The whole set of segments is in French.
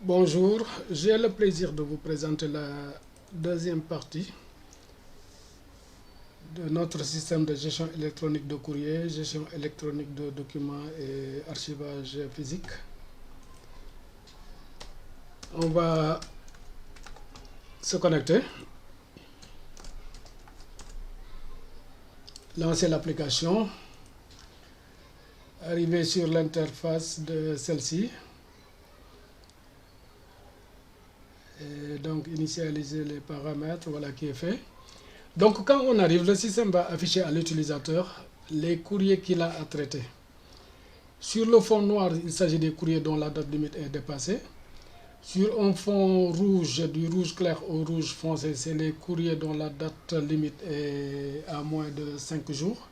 Bonjour, j'ai le plaisir de vous présenter la deuxième partie de notre système de gestion électronique de courrier, gestion électronique de documents et archivage physique. On va se connecter, lancer l'application, arriver sur l'interface de celle-ci. Et donc initialiser les paramètres, voilà qui est fait. Donc quand on arrive, le système va afficher à l'utilisateur les courriers qu'il a à traiter. Sur le fond noir, il s'agit des courriers dont la date limite est dépassée. Sur un fond rouge, du rouge clair au rouge foncé, c'est les courriers dont la date limite est à moins de 5 jours.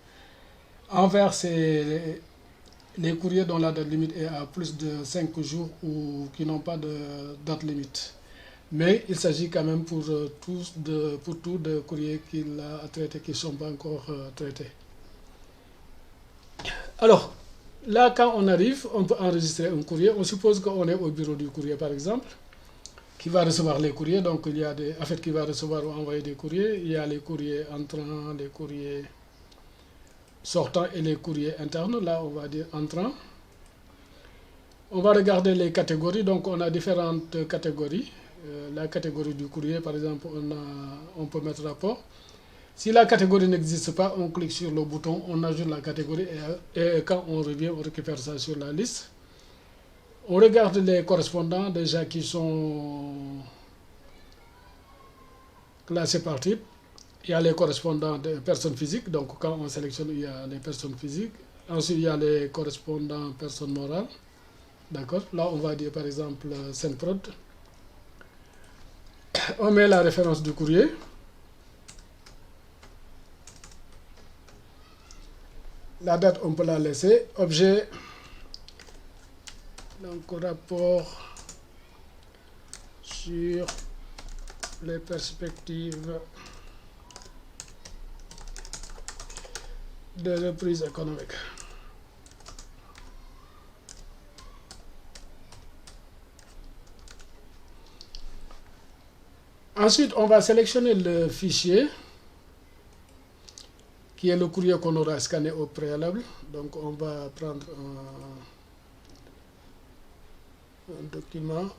En vert, c'est les courriers dont la date limite est à plus de 5 jours ou qui n'ont pas de date limite. Mais il s'agit quand même pour tout de courriers qu'il a à traiter qui ne sont pas encore traités. Alors, là, quand on arrive, on peut enregistrer un courrier. On suppose qu'on est au bureau du courrier, par exemple, qui va recevoir les courriers. Donc, il y a en fait, qui va recevoir ou envoyer des courriers. Il y a les courriers entrants, les courriers sortants et les courriers internes. Là, on va dire entrants. On va regarder les catégories. Donc, on a différentes catégories. La catégorie du courrier, par exemple, on peut mettre rapport. Si la catégorie n'existe pas, on clique sur le bouton, on ajoute la catégorie et quand on revient, on récupère ça sur la liste. On regarde les correspondants déjà qui sont classés par type. Il y a les correspondants des personnes physiques, donc quand on sélectionne, il y a les personnes physiques. Ensuite, il y a les correspondants personnes morales. D'accord. Là, on va dire par exemple Senprod. On met la référence du courrier. La date, on peut la laisser. Objet, donc rapport sur les perspectives de reprise économique. Ensuite, on va sélectionner le fichier qui est le courrier qu'on aura scanné au préalable. Donc, on va prendre un document.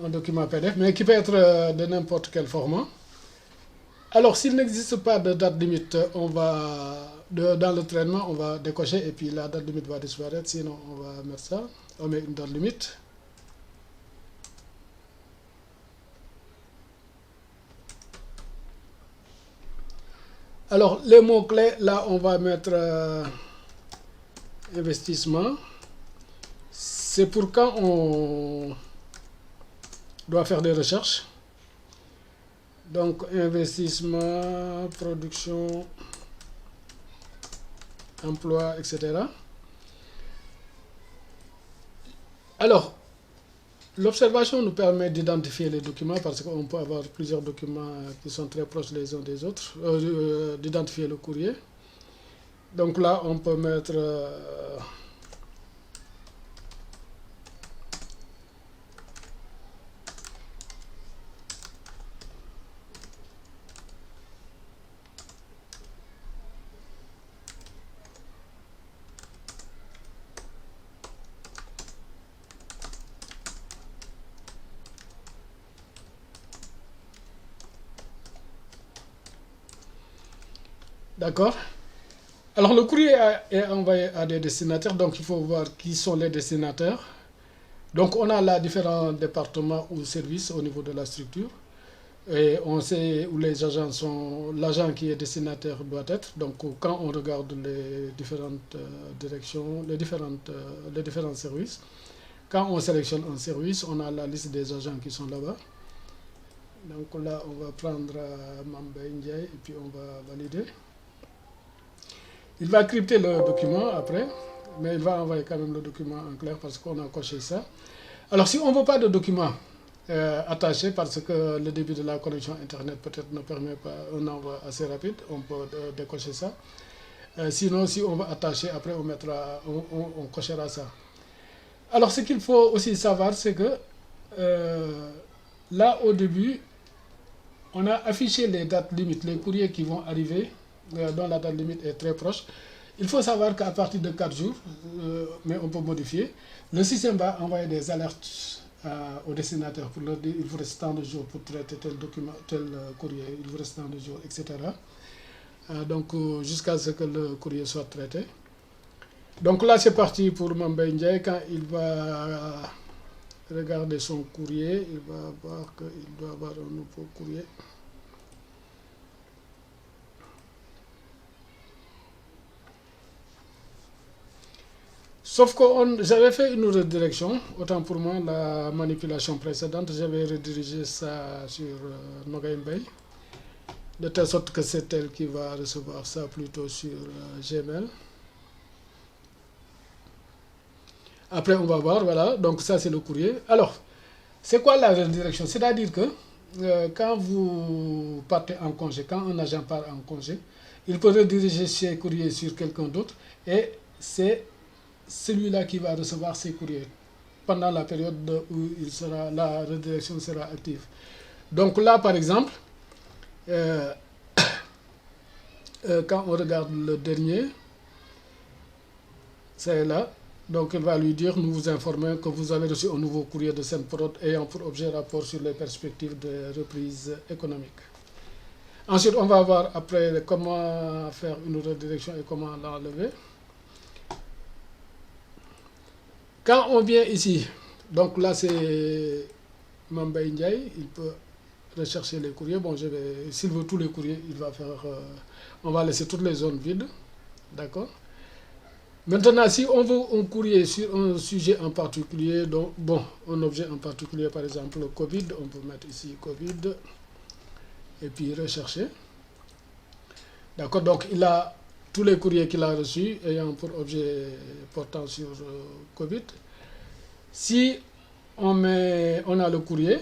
Un document PDF, mais qui peut être de n'importe quel format. Alors, s'il n'existe pas de date limite, dans le traitement, on va décocher et puis la date limite va disparaître. Sinon, on va mettre ça. On met une date limite. Alors, les mots-clés, là, on va mettre investissement. C'est pour quand on doit faire des recherches. Donc, investissement, production, emploi, etc. Alors, l'observation nous permet d'identifier les documents parce qu'on peut avoir plusieurs documents qui sont très proches les uns des autres, d'identifier le courrier. Donc là, on peut mettre d'accord. Alors, le courrier est envoyé à des destinataires, donc il faut voir qui sont les destinataires. Donc, on a là différents départements ou services au niveau de la structure. Et on sait où les agents sont, l'agent qui est destinataire doit être. Donc, quand on regarde les différentes directions, les différents services, quand on sélectionne un service, on a la liste des agents qui sont là-bas. Donc là, on va prendre Mambay Ndiaye et puis on va valider. Il va crypter le document après, mais il va envoyer quand même le document en clair parce qu'on a coché ça. Alors, si on ne veut pas de document attaché parce que le début de la connexion Internet peut-être ne permet pas un envoi assez rapide, on peut décocher ça. Sinon, si on va attacher, après on mettra, on cochera ça. Alors, ce qu'il faut aussi savoir, c'est que là, au début, on a affiché les dates limites, les courriers qui vont arriver, dont la date limite est très proche. Il faut savoir qu'à partir de 4 jours, mais on peut modifier, le système va envoyer des alertes au destinataire pour leur dire il vous reste tant de jours pour traiter tel document, tel courrier, il vous reste tant de jours, etc. Donc jusqu'à ce que le courrier soit traité. Donc là c'est parti pour Mambay Ndiaye. Quand il va regarder son courrier, il va voir qu'il doit avoir un nouveau courrier. Sauf que j'avais fait une redirection, autant pour moi la manipulation précédente, j'avais redirigé ça sur Nogay Mbaye, de telle sorte que c'est elle qui va recevoir ça plutôt sur Gmail. Après on va voir, voilà, donc ça c'est le courrier. Alors, c'est quoi la redirection? C'est-à-dire que quand vous partez en congé, quand un agent part en congé, il peut rediriger ses courriers sur quelqu'un d'autre et c'est celui-là qui va recevoir ses courriers pendant la période où la redirection sera active. Donc là, par exemple, quand on regarde le dernier, c'est là. Donc il va lui dire, nous vous informons que vous avez reçu un nouveau courrier de Senprod ayant pour objet rapport sur les perspectives de reprise économique. Ensuite, on va voir après comment faire une redirection et comment l'enlever. Quand on vient ici, donc là c'est Mambay Ndiaye, il peut rechercher les courriers. Bon, s'il veut tous les courriers, il va faire, on va laisser toutes les zones vides, d'accord. Maintenant, si on veut un courrier sur un sujet en particulier, donc bon, un objet en particulier, par exemple le Covid, on peut mettre ici Covid et puis rechercher, d'accord. Donc il a tous les courriers qu'il a reçus ayant pour objet portant sur Covid. Si on a le courrier,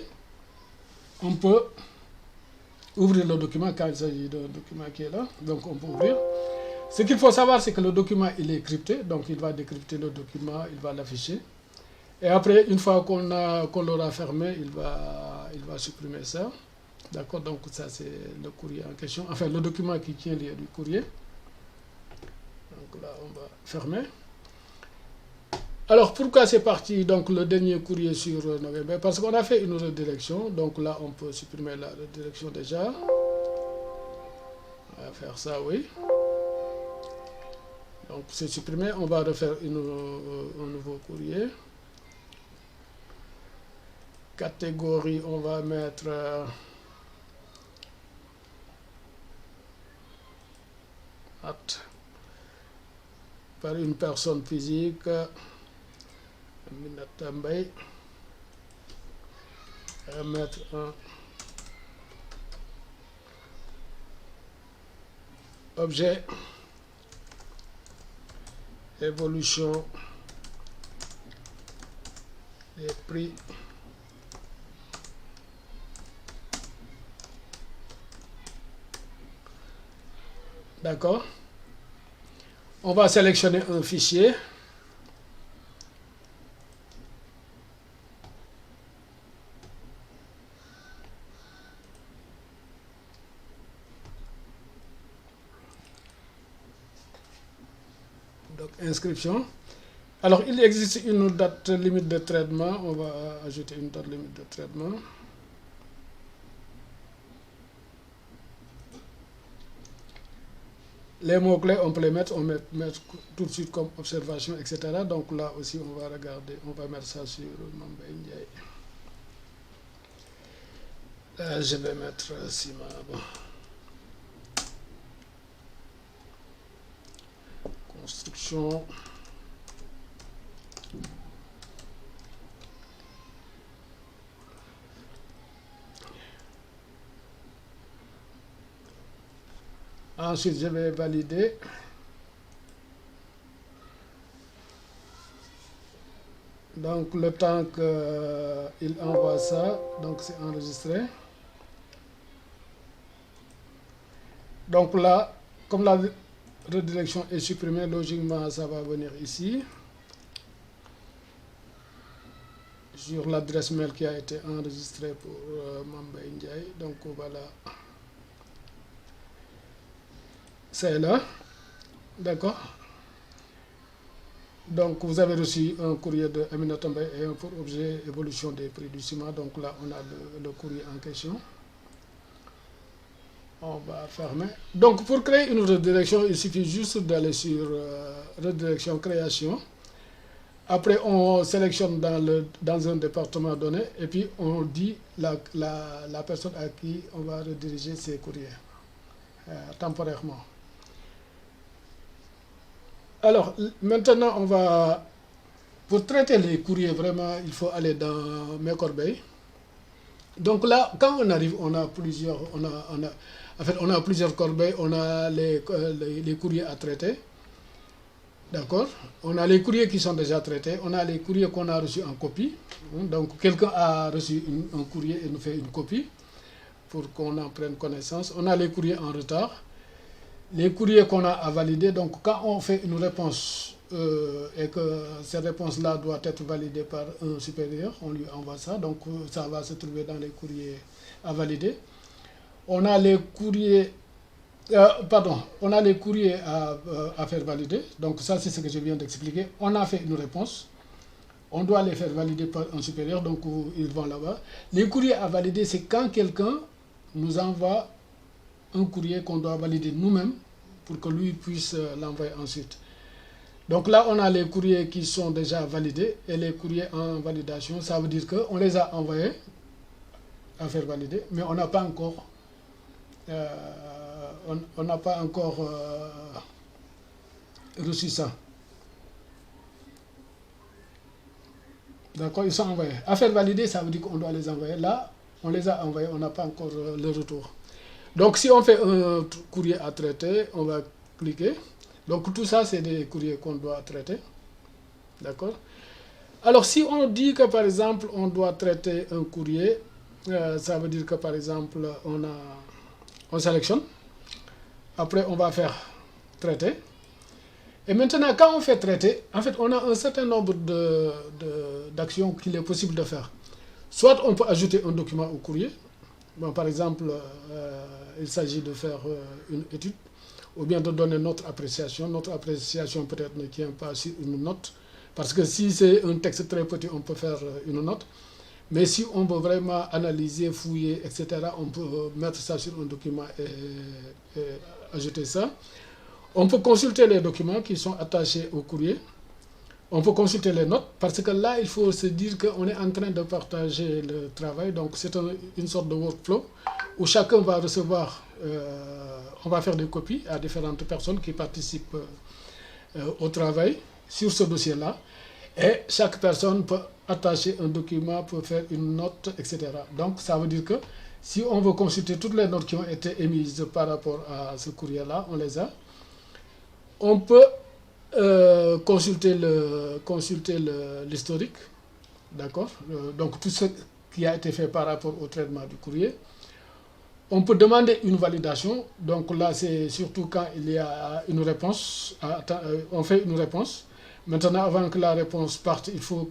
on peut ouvrir le document quand il s'agit d'un document qui est là. Donc on peut ouvrir. Ce qu'il faut savoir, c'est que le document il est crypté, donc il va décrypter le document, il va l'afficher. Et après, une fois qu'on l'aura fermé, il va supprimer ça. D'accord, donc ça c'est le courrier en question, enfin le document qui tient lieu du courrier. Donc là, on va fermer. Alors pourquoi c'est parti donc le dernier courrier sur November? Parce qu'on a fait une redirection, donc là on peut supprimer la redirection déjà. On va faire ça, oui. Donc c'est supprimé, on va refaire un nouveau courrier. Catégorie, on va mettre par une personne physique. Aminata Mbaye, mettre un objet évolution des prix d'accord. On va sélectionner un fichier. Donc inscription. Alors il existe une date limite de traitement, on va ajouter une date limite de traitement. Les mots-clés, on peut les mettre, mettre tout de suite comme observation, etc. Donc là aussi, on va regarder, on va mettre ça sur Mambay Ndiaye. Je vais mettre Sima. Bon. Construction. Ensuite, je vais valider. Donc, le temps qu'il envoie ça, donc c'est enregistré. Donc là, comme redirection est supprimée, logiquement ça va venir ici, sur l'adresse mail qui a été enregistrée pour Mambay Ndiaye. Donc voilà, c'est là, d'accord. Donc vous avez reçu un courrier de Aminata Mbaye et un pour objet évolution des prix du ciment. Donc là on a le courrier en question. On va fermer. Donc pour créer une redirection, il suffit juste d'aller sur redirection création. Après on sélectionne dans un département donné et puis on dit la personne à qui on va rediriger ses courriers temporairement. Alors maintenant on va, pour traiter les courriers vraiment il faut aller dans mes corbeilles. Donc là quand on arrive on a plusieurs, on a plusieurs corbeilles, on a les courriers à traiter, d'accord. On a les courriers qui sont déjà traités, on a les courriers qu'on a reçus en copie. Donc quelqu'un a reçu un courrier et nous fait une copie pour qu'on en prenne connaissance. On a les courriers en retard, les courriers qu'on a à valider. Donc quand on fait une réponse et que cette réponse-là doit être validée par un supérieur, on lui envoie ça. Donc ça va se trouver dans les courriers à valider. On a les courriers, on a les courriers à faire valider. Donc ça c'est ce que je viens d'expliquer. On a fait une réponse, on doit les faire valider par un supérieur, donc ils vont là-bas. Les courriers à valider, c'est quand quelqu'un nous envoie un courrier qu'on doit valider nous-mêmes pour que lui puisse l'envoyer ensuite. Donc là on a les courriers qui sont déjà validés et les courriers en validation. Ça veut dire qu'on les a envoyés à faire valider, mais on n'a pas encore reçu ça. D'accord, ils sont envoyés. À faire valider, ça veut dire qu'on doit les envoyer. Là, on les a envoyés, on n'a pas encore le retour. Donc si on fait un courrier à traiter, on va cliquer. Donc tout ça, c'est des courriers qu'on doit traiter. D'accord. Alors si on dit que par exemple, on doit traiter un courrier, ça veut dire que par exemple, on sélectionne. Après, on va faire traiter. Et maintenant, quand on fait traiter, en fait, on a un certain nombre d'actions qu'il est possible de faire. Soit on peut ajouter un document au courrier. Bon, par exemple, il s'agit de faire une étude ou bien de donner notre appréciation. Notre appréciation peut-être ne tient pas sur une note. Parce que si c'est un texte très petit, on peut faire une note. Mais si on veut vraiment analyser, fouiller, etc., on peut mettre ça sur un document et ajouter ça. On peut consulter les documents qui sont attachés au courrier. On peut consulter les notes, parce que là, il faut se dire qu'on est en train de partager le travail. Donc, c'est une sorte de workflow où chacun va recevoir, on va faire des copies à différentes personnes qui participent au travail sur ce dossier-là. Et chaque personne peut attacher un document, peut faire une note, etc. Donc, ça veut dire que si on veut consulter toutes les notes qui ont été émises par rapport à ce courrier-là, on les a. On peut consulter l'historique, d'accord, donc tout ce qui a été fait par rapport au traitement du courrier. On peut demander une validation, donc là c'est surtout quand il y a une réponse, on fait une réponse. Maintenant, avant que la réponse parte, il faut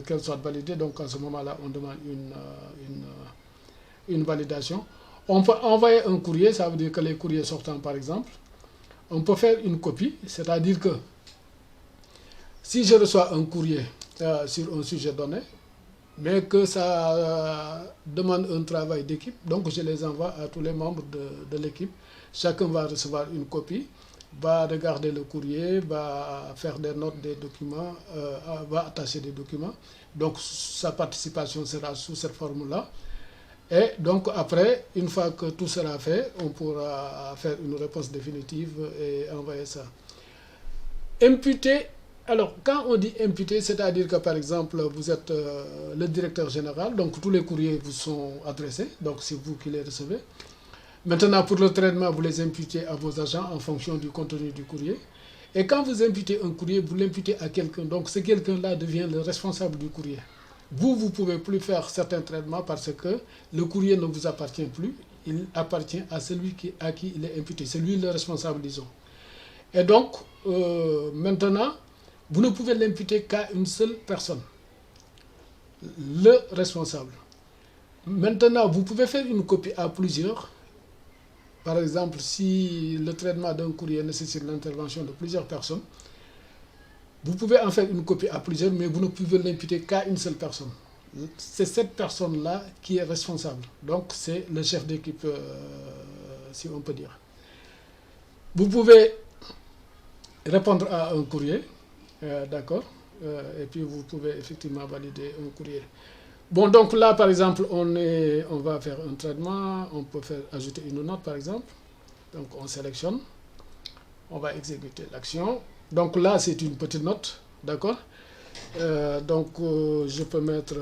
qu'elle soit validée, donc à ce moment-là, on demande une validation. On peut envoyer un courrier, ça veut dire que les courriers sortants par exemple. On peut faire une copie, c'est-à-dire que si je reçois un courrier sur un sujet donné, mais que ça demande un travail d'équipe, donc je les envoie à tous les membres de l'équipe. Chacun va recevoir une copie, va regarder le courrier, va faire des notes des documents, va attacher des documents. Donc sa participation sera sous cette forme-là. Et donc après, une fois que tout sera fait, on pourra faire une réponse définitive et envoyer ça. Imputer, alors quand on dit imputer, c'est-à-dire que par exemple, vous êtes le directeur général, donc tous les courriers vous sont adressés, donc c'est vous qui les recevez. Maintenant, pour le traitement, vous les imputez à vos agents en fonction du contenu du courrier. Et quand vous imputez un courrier, vous l'imputez à quelqu'un, donc ce quelqu'un-là devient le responsable du courrier. Vous ne pouvez plus faire certains traitements parce que le courrier ne vous appartient plus. Il appartient à celui à qui il est imputé. C'est lui le responsable, disons. Et donc, maintenant, vous ne pouvez l'imputer qu'à une seule personne, le responsable. Maintenant, vous pouvez faire une copie à plusieurs. Par exemple, si le traitement d'un courrier nécessite l'intervention de plusieurs personnes, vous pouvez en faire une copie à plusieurs, mais vous ne pouvez l'imputer qu'à une seule personne. C'est cette personne-là qui est responsable. Donc, c'est le chef d'équipe, si on peut dire. Vous pouvez répondre à un courrier, d'accord, et puis vous pouvez effectivement valider un courrier. Bon, donc là, par exemple, on va faire un traitement, on peut ajouter une note, par exemple. Donc, on sélectionne, on va exécuter l'action. Donc là, c'est une petite note, d'accord. Donc, je peux mettre...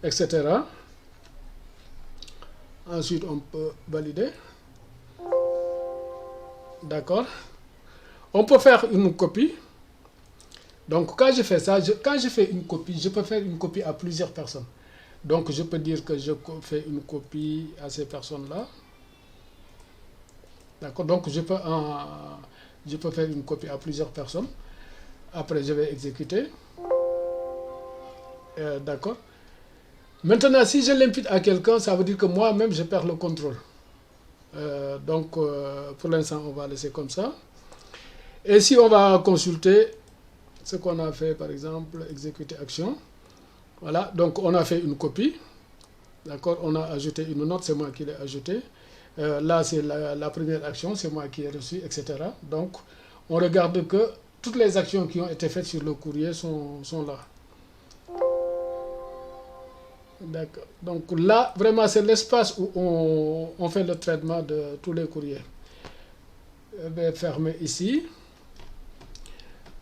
etc. Ensuite, on peut valider. D'accord. On peut faire une copie. Donc, quand je fais ça, quand je fais une copie, je peux faire une copie à plusieurs personnes. Donc, je peux dire que je fais une copie à ces personnes-là. D'accord. Donc, je peux faire une copie à plusieurs personnes. Après, je vais exécuter. D'accord. Maintenant, si je l'impute à quelqu'un, ça veut dire que moi-même, je perds le contrôle. Donc, pour l'instant, on va laisser comme ça. Et si on va consulter ce qu'on a fait, par exemple, exécuter action. Voilà, donc on a fait une copie. D'accord, on a ajouté une note, c'est moi qui l'ai ajoutée. Là, c'est la première action, c'est moi qui ai reçu, etc. Donc, on regarde que toutes les actions qui ont été faites sur le courrier sont là. D'accord. Donc là, vraiment, c'est l'espace où on fait le traitement de tous les courriers. Je vais fermer ici.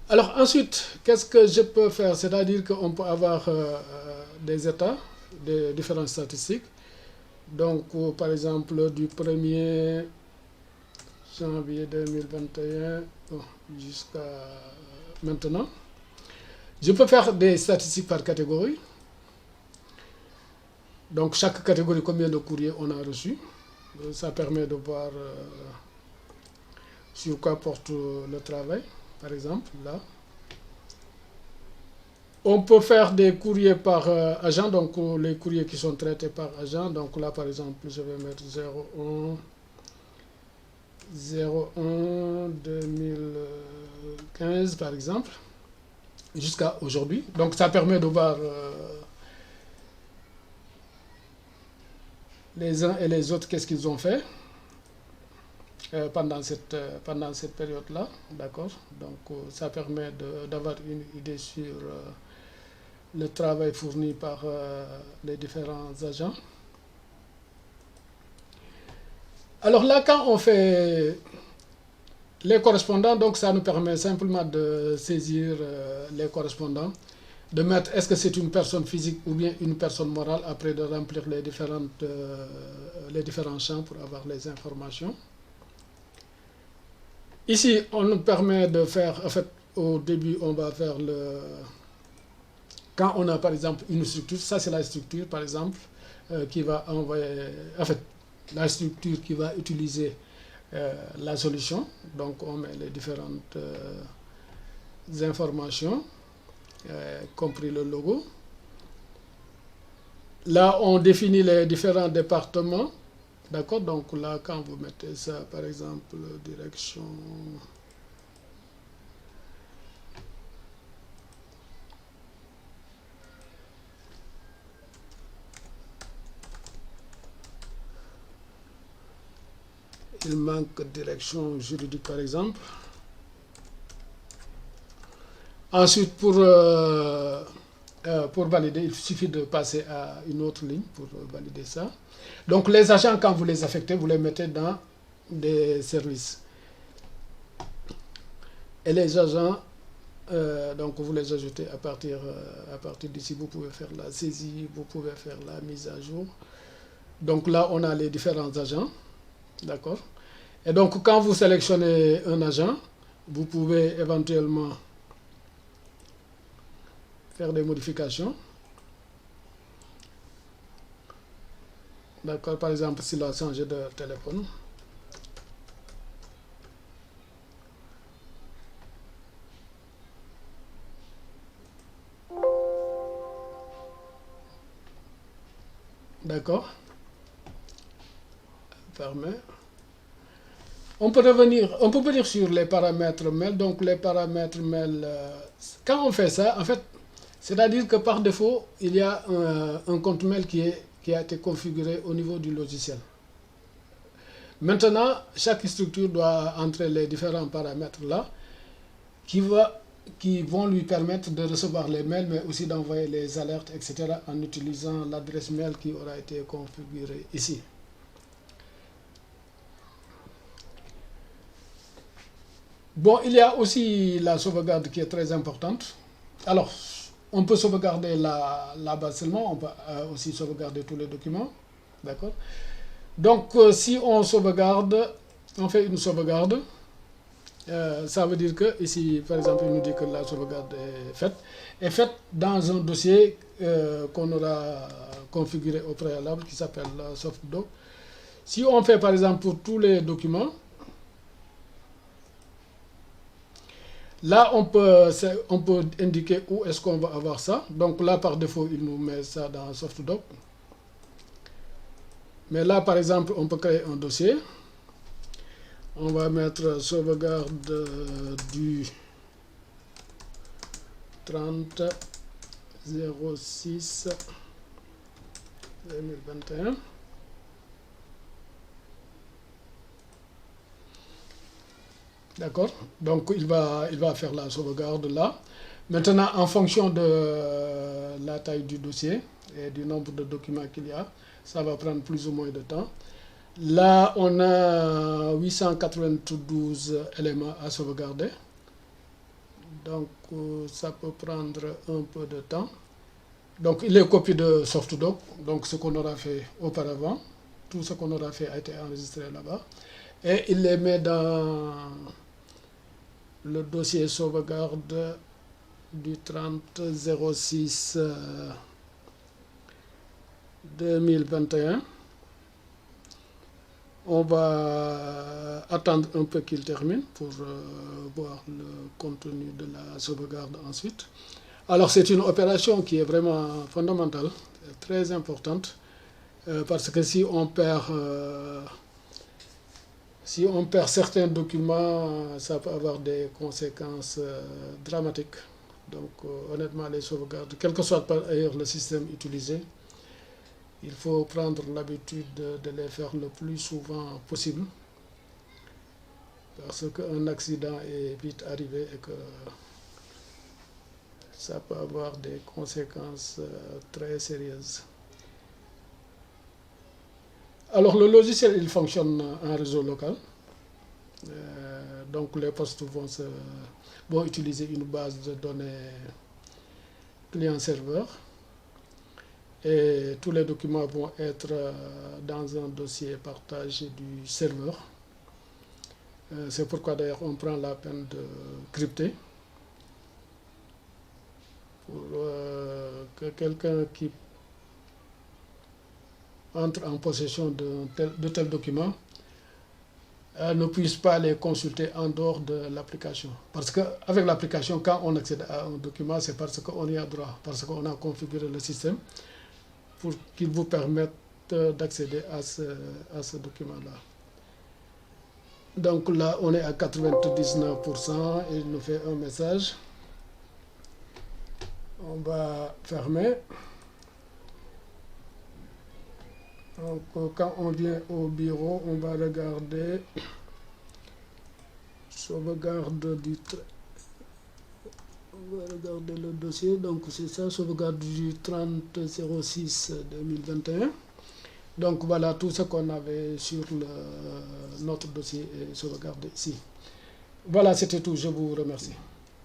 Alors ensuite, qu'est-ce que je peux faire? C'est-à-dire qu'on peut avoir des états, des différentes statistiques. Donc, par exemple, du 1er janvier 2021 jusqu'à maintenant. Je peux faire des statistiques par catégorie. Donc, chaque catégorie, combien de courriers on a reçu. Ça permet de voir sur quoi porte le travail, par exemple, là. On peut faire des courriers par agent, donc les courriers qui sont traités par agent. Donc là, par exemple, je vais mettre 01 2015, par exemple, jusqu'à aujourd'hui. Donc ça permet de voir les uns et les autres, qu'est-ce qu'ils ont fait pendant cette période-là. D'accord. Donc ça permet d'avoir une idée sur le travail fourni par les différents agents. Alors là, quand on fait les correspondants, donc ça nous permet simplement de saisir les correspondants, de mettre est-ce que c'est une personne physique ou bien une personne morale, après de remplir les différents champs pour avoir les informations. Ici, on nous permet de faire, en fait, au début, on va faire quand on a par exemple une structure, ça c'est la structure par exemple qui va envoyer, en fait, la structure qui va utiliser la solution. Donc on met les différentes informations, compris le logo. Là on définit les différents départements. D'accord, donc là quand vous mettez ça par exemple, direction... Il manque direction juridique par exemple. Ensuite, pour valider, il suffit de passer à une autre ligne pour valider ça. Donc les agents, quand vous les affectez, vous les mettez dans des services. Et les agents, donc vous les ajoutez à partir d'ici. Vous pouvez faire la saisie, vous pouvez faire la mise à jour. Donc là, on a les différents agents, d'accord. Et donc, quand vous sélectionnez un agent, vous pouvez éventuellement faire des modifications. D'accord, par exemple, s'il a changé de téléphone. D'accord. Fermé. On peut venir sur les paramètres mail. Donc les paramètres mail, quand on fait ça, en fait, c'est-à-dire que par défaut, il y a un compte mail qui a été configuré au niveau du logiciel. Maintenant, chaque structure doit entrer les différents paramètres là qui vont lui permettre de recevoir les mails, mais aussi d'envoyer les alertes, etc. en utilisant l'adresse mail qui aura été configurée ici. Bon, il y a aussi la sauvegarde qui est très importante. Alors, on peut sauvegarder la base seulement, on peut aussi sauvegarder tous les documents. D'accord. Donc, si on sauvegarde, on fait une sauvegarde, ça veut dire que ici, par exemple, il nous dit que la sauvegarde est faite dans un dossier qu'on aura configuré au préalable qui s'appelle softdoc. Si on fait par exemple pour tous les documents, là on peut indiquer où est-ce qu'on va avoir ça. Donc là par défaut il nous met ça dans softdoc. Mais là par exemple on peut créer un dossier. On va mettre sauvegarde du 30 06 2021. D'accord. Donc il va faire la sauvegarde là. Maintenant, en fonction de la taille du dossier et du nombre de documents qu'il y a, ça va prendre plus ou moins de temps. Là, on a 892 éléments à sauvegarder. Donc, ça peut prendre un peu de temps. Donc, il est copié de softdoc. Donc, ce qu'on aura fait auparavant, tout ce qu'on aura fait a été enregistré là-bas. Et il les met dans le dossier sauvegarde du 30 06 2021. On va attendre un peu qu'il termine pour voir le contenu de la sauvegarde ensuite. Alors c'est une opération qui est vraiment fondamentale, très importante, parce que si on perd certains documents, ça peut avoir des conséquences dramatiques. Donc honnêtement, les sauvegardes, quel que soit par ailleurs le système utilisé, il faut prendre l'habitude de les faire le plus souvent possible. Parce qu'un accident est vite arrivé et que ça peut avoir des conséquences très sérieuses. Alors le logiciel, il fonctionne en réseau local. Donc les postes vont utiliser une base de données client-serveur. Et tous les documents vont être dans un dossier partagé du serveur. C'est pourquoi d'ailleurs on prend la peine de crypter pour que quelqu'un qui entre en possession de tels documents ne puisse pas les consulter en dehors de l'application. Parce qu'avec l'application, quand on accède à un document, c'est parce qu'on y a droit, parce qu'on a configuré le système pour qu'il vous permette d'accéder à ce document-là. Donc là, on est à 99% et il nous fait un message. On va fermer. Donc quand on vient au bureau, on va regarder sauvegarde du... On va regarder le dossier, donc c'est ça, sauvegarde du 30 06 2021. Donc voilà tout ce qu'on avait sur notre dossier et sauvegardé ici. Voilà, c'était tout. Je vous remercie.